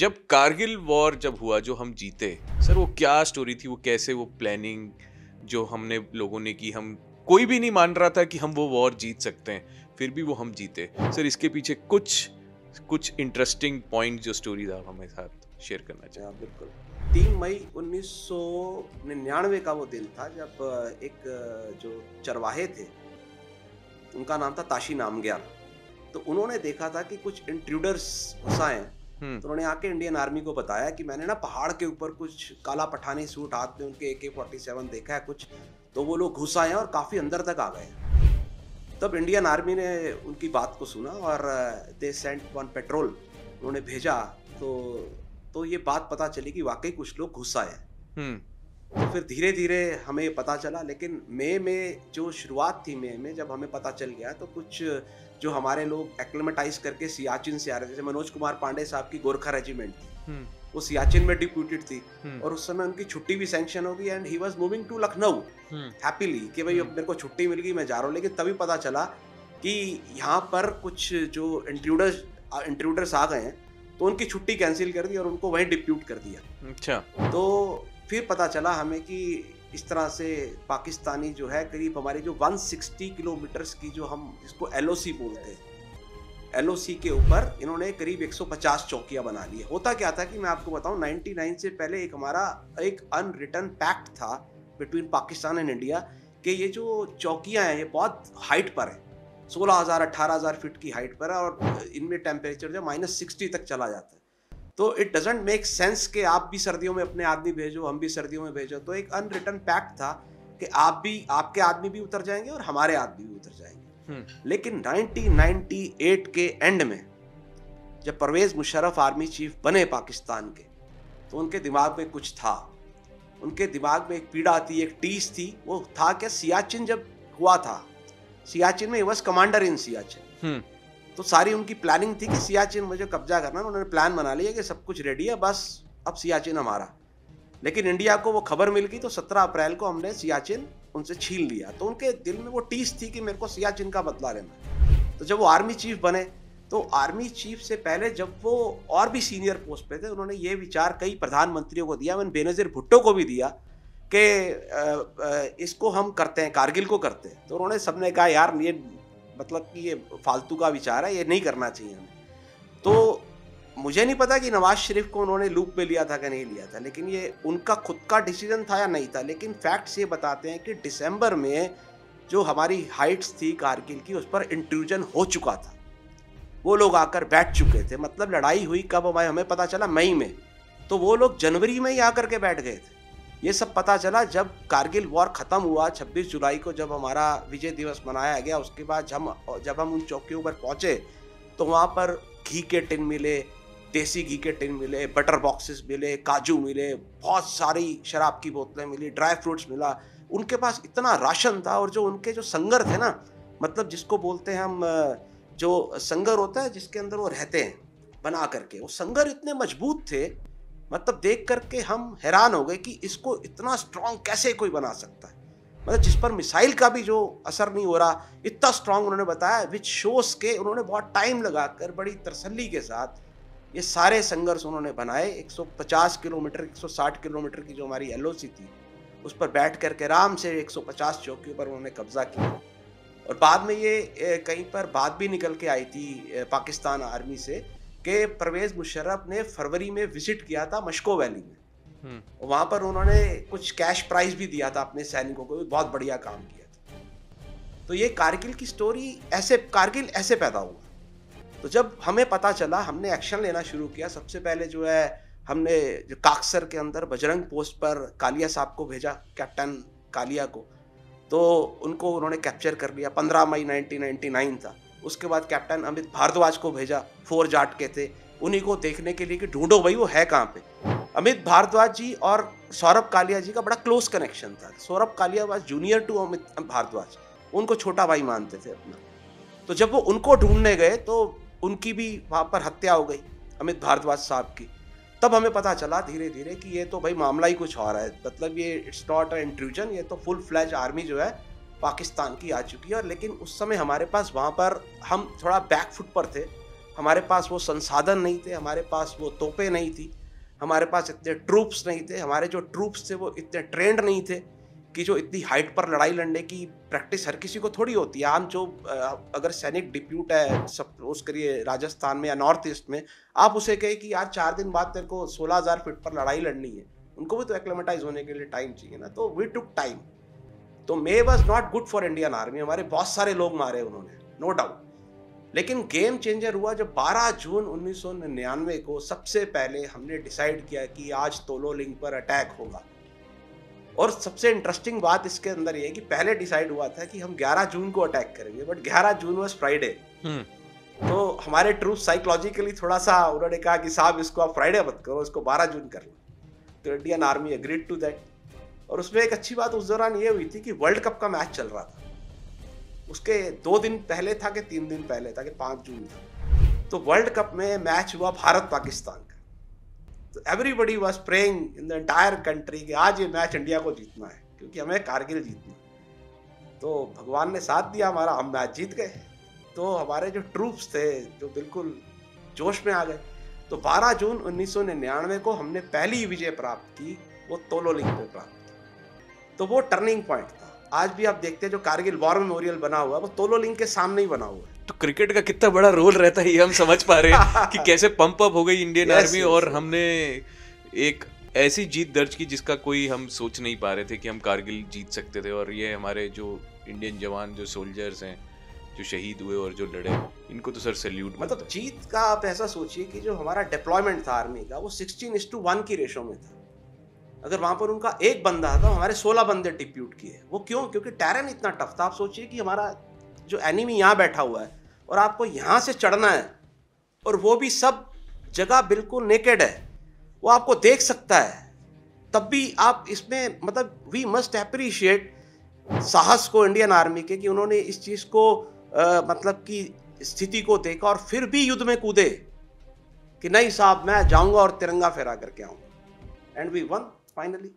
जब कारगिल वॉर जब हुआ जो हम जीते सर, वो क्या स्टोरी थी? वो कैसे, वो प्लानिंग जो हमने लोगों ने की, हम कोई भी नहीं मान रहा था कि हम वो वॉर जीत सकते हैं, फिर भी वो हम जीते सर। इसके पीछे कुछ कुछ इंटरेस्टिंग पॉइंट जो स्टोरीज आप हमारे साथ शेयर करना चाहिए। हाँ, बिल्कुल। 3 मई 1999 का वो दिन था जब एक जो चरवाहे थे, उनका नाम था ताशी नामग्याल। तो उन्होंने देखा था कि कुछ इंट्रूडर्स घुस आए हैं। हम्म। तो उन्होंने आके इंडियन आर्मी को बताया कि मैंने ना पहाड़ के ऊपर कुछ काला पठानी सूट, हाथ में उनके AK-47 देखा है कुछ, तो वो लोग घुस आए हैं और काफ़ी अंदर तक आ गए हैं। तब इंडियन आर्मी ने उनकी बात को सुना और दे सेंट वन पेट्रोल, उन्होंने भेजा। तो तो ये बात पता चली कि वाकई कुछ लोग घुस आए हैं। हम्म। तो फिर धीरे धीरे हमें ये पता चला, लेकिन मई में जो शुरुआत थी, मई में जब हमें पता चल गया तो कुछ जो हमारे लोग एक्लेमेटाइज करके सियाचिन से आ रहे थे, जैसे मनोज कुमार पांडे साहब की गोरखा रेजिमेंट थी, हम्म। वो सियाचिन में डिप्यूटेड थी। हम्म। और उस समय उनकी छुट्टी भी सैंक्शन हो गई and he was moving to Lucknow hmm. Happily कि भाई अब मेरे को छुट्टी मिल गई, मैं जा रहा हूँ। लेकिन तभी पता चला कि यहाँ पर कुछ जो इंट्रूडर्स आ गए हैं, तो उनकी छुट्टी कैंसिल कर दी और उनको वहीं डिप्यूट कर दिया। अच्छा। तो फिर पता चला हमें कि इस तरह से पाकिस्तानी जो है करीब हमारी जो 160 किलोमीटर्स की, जो हम जिसको LOC बोलते हैं, LOC के ऊपर इन्होंने करीब 150 चौकियां बना ली है। होता क्या था कि मैं आपको बताऊं, 99 से पहले एक हमारा एक अनरिटन पैक्ट था बिटवीन पाकिस्तान एंड इंडिया कि ये जो चौकियां हैं ये बहुत हाइट पर है, 16,000 18,000 फीट की हाइट पर है और इनमें टेम्परेचर जो -60 तक चला जाता है। तो इट डजेंट मेक सेंस कि आप भी सर्दियों में अपने आदमी भेजो, हम भी सर्दियों में भेजो। तो एक अनरिटन पैक्ट था कि आप भी, आपके आदमी भी उतर जाएंगे और हमारे आदमी भी उतर जाएंगे। लेकिन 1998 के एंड में जब परवेज मुशर्रफ आर्मी चीफ बने पाकिस्तान के, तो उनके दिमाग में कुछ था। उनके दिमाग में एक पीड़ा थी, एक टीस थी। वो था क्या, सियाचिन जब हुआ था, सियाचिन में he was commander in Siachen. तो सारी उनकी प्लानिंग थी कि सियाचिन मुझे कब्जा करना। उन्होंने प्लान बना लिया कि सब कुछ रेडी है, बस अब सियाचिन हमारा। लेकिन इंडिया को वो खबर मिल गई, तो 17 अप्रैल को हमने सियाचिन उनसे छीन लिया। तो उनके दिल में वो टीस थी कि मेरे को सियाचिन का बदला लेना। तो जब वो आर्मी चीफ बने, तो आर्मी चीफ से पहले जब वो और भी सीनियर पोस्ट पे थे, उन्होंने ये विचार कई प्रधानमंत्रियों को दिया, मैंने बेनजीर भुट्टो को भी दिया कि इसको हम करते हैं, कारगिल को करते हैं। तो उन्होंने सबने कहा यार ये मतलब कि ये फालतू का विचार है, ये नहीं करना चाहिए हमें। तो मुझे नहीं पता कि नवाज शरीफ को उन्होंने लूप में लिया था कि नहीं लिया था, लेकिन ये उनका खुद का डिसीजन था या नहीं था। लेकिन फैक्ट्स ये बताते हैं कि दिसंबर में जो हमारी हाइट्स थी कारगिल की, उस पर इंट्रूजन हो चुका था। वो लोग आकर बैठ चुके थे। मतलब लड़ाई हुई कब हमें पता चला, मई में। तो वो लोग जनवरी में ही आकर के बैठ गए थे। ये सब पता चला जब कारगिल वॉर ख़त्म हुआ 26 जुलाई को, जब हमारा विजय दिवस मनाया गया। उसके बाद जब हम उन चौकियों पर पहुँचे, तो वहाँ पर घी के टिन मिले, देसी घी के टिन मिले, बटर बॉक्सेस मिले, काजू मिले, बहुत सारी शराब की बोतलें मिली, ड्राई फ्रूट्स मिला। उनके पास इतना राशन था। और जो उनके जो संगर थे ना, मतलब जिसको बोलते हैं हम, जो संगर होता है जिसके अंदर वो रहते हैं बना करके, वो संगर इतने मजबूत थे, मतलब देख करके हम हैरान हो गए कि इसको इतना स्ट्रांग कैसे कोई बना सकता है। मतलब जिस पर मिसाइल का भी जो असर नहीं हो रहा, इतना स्ट्रांग उन्होंने बताया। विच शोस के उन्होंने बहुत टाइम लगाकर बड़ी तसल्ली के साथ ये सारे संघर्ष उन्होंने बनाए। 150 किलोमीटर 160 किलोमीटर की जो हमारी LOC थी, उस पर बैठ करके आराम से 150 चौकियों पर उन्होंने कब्जा किया। और बाद में ये कहीं पर बात भी निकल के आई थी पाकिस्तान आर्मी से कि परवेज मुशर्रफ ने फरवरी में विजिट किया था मश्को वैली में। वहाँ पर उन्होंने कुछ कैश प्राइज भी दिया था अपने सैनिकों को, बहुत बढ़िया काम किया था। तो ये कारगिल की स्टोरी कारगिल ऐसे पैदा हुआ। तो जब हमें पता चला, हमने एक्शन लेना शुरू किया। सबसे पहले जो है, हमने जो काकसर के अंदर बजरंग पोस्ट पर कालिया साहब को भेजा, कैप्टन कालिया को। तो उनको उन्होंने कैप्चर कर लिया। 15 मई 1999 था। उसके बाद कैप्टन अमित भारद्वाज को भेजा, 4 जाट के थे, उन्हीं को देखने के लिए कि ढूंढो भाई वो है कहाँ पे। अमित भारद्वाज जी और सौरभ कालिया जी का बड़ा क्लोज कनेक्शन था। Saurabh Kalia was junior to Amit Bhardwaj, उनको छोटा भाई मानते थे अपना। तो जब वो उनको ढूंढने गए, तो उनकी भी वहाँ पर हत्या हो गई, अमित भारद्वाज साहब की। तब हमें पता चला धीरे धीरे कि ये तो भाई मामला ही कुछ और है। मतलब ये इट्स नॉट अ इंट्रूजन, ये तो फुल फ्लैज आर्मी जो है पाकिस्तान की आ चुकी है। और लेकिन उस समय हमारे पास वहाँ पर हम थोड़ा बैक फुट पर थे। हमारे पास वो संसाधन नहीं थे, हमारे पास वो तोपें नहीं थी, हमारे पास इतने ट्रूप्स नहीं थे, हमारे जो ट्रूप्स थे वो इतने ट्रेंड नहीं थे कि जो इतनी हाइट पर लड़ाई लड़ने की प्रैक्टिस हर किसी को थोड़ी होती है। आम जो अगर सैनिक डिप्यूट है सपोज करिए राजस्थान में या नॉर्थ ईस्ट में, आप उसे कहे कि यार 4 दिन बाद तेरे को 16,000 फीट पर लड़ाई लड़नी है, उनको भी तो एक्लेमेटाइज होने के लिए टाइम चाहिए ना। तो वी टुक टाइम। तो May was not good for Indian army, हमारे बहुत सारे लोग मारे उन्होंने, नो डाउट। लेकिन गेम चेंजर हुआ जब 12 जून 1999 को सबसे पहले हमने डिसाइड किया कि आज तोलोलिंग पर अटैक होगा। और सबसे इंटरेस्टिंग बात इसके अंदर ये है कि पहले डिसाइड हुआ था कि हम 11 जून को अटैक करेंगे, बट 11 जून वाज फ्राइडे। तो हमारे ट्रूप्स साइकोलॉजिकली थोड़ा सा उन्होंने कहा कि साहब इसको आप फ्राइडे मत करो, इसको 12 जून कर लो। तो Indian Army agreed to that. और उसमें एक अच्छी बात उस दौरान ये हुई थी कि वर्ल्ड कप का मैच चल रहा था। उसके 2 दिन पहले था कि 3 दिन पहले था कि 5 जून था। तो वर्ल्ड कप में मैच हुआ भारत पाकिस्तान का। तो everybody was praying in the entire country कि आज ये मैच इंडिया को जीतना है, क्योंकि हमें कारगिल जीतना है। तो भगवान ने साथ दिया हमारा, हम मैच जीत गए। तो हमारे जो ट्रूप्स थे जो बिल्कुल जोश में आ गए। तो 12 जून 1999 को हमने पहली विजय प्राप्त की, वो तोलोलिंग पे प्राप्त की। तो वो टर्निंग पॉइंट था। आज भी आप देखते हैं जो कारगिल वॉर मेमोरियल बना हुआ है वो तोलोलिंग के सामने ही बना हुआ है। तो क्रिकेट का कितना बड़ा रोल रहता है ये हम समझ पा रहे हैं कि कैसे पंप अप हो गई इंडियन आर्मी और हमने एक ऐसी जीत दर्ज की जिसका कोई हम सोच नहीं पा रहे थे कि हम कारगिल जीत सकते थे। और ये हमारे जो इंडियन जवान जो सोल्जर्स हैं जो शहीद हुए और जो लड़े, इनको तो सर सैल्यूट। मतलब जीत का आप ऐसा सोचिए कि जो हमारा डिप्लॉयमेंट था आर्मी का वो 16:1 की रेशो में था। अगर वहां पर उनका एक बंदा था, हमारे 16 बंदे डिप्यूट किए। वो क्यों? क्योंकि टेरेन इतना टफ था। आप सोचिए कि हमारा जो एनिमी यहाँ बैठा हुआ है और आपको यहाँ से चढ़ना है, और वो भी सब जगह बिल्कुल नेकेड है, वो आपको देख सकता है। तब भी आप इसमें मतलब वी मस्ट अप्रिशिएट साहस को इंडियन आर्मी के कि उन्होंने इस चीज़ को मतलब कि स्थिति को देखा और फिर भी युद्ध में कूदे कि नहीं साहब मैं जाऊंगा और तिरंगा फहरा करके आऊंगा। And we won finally.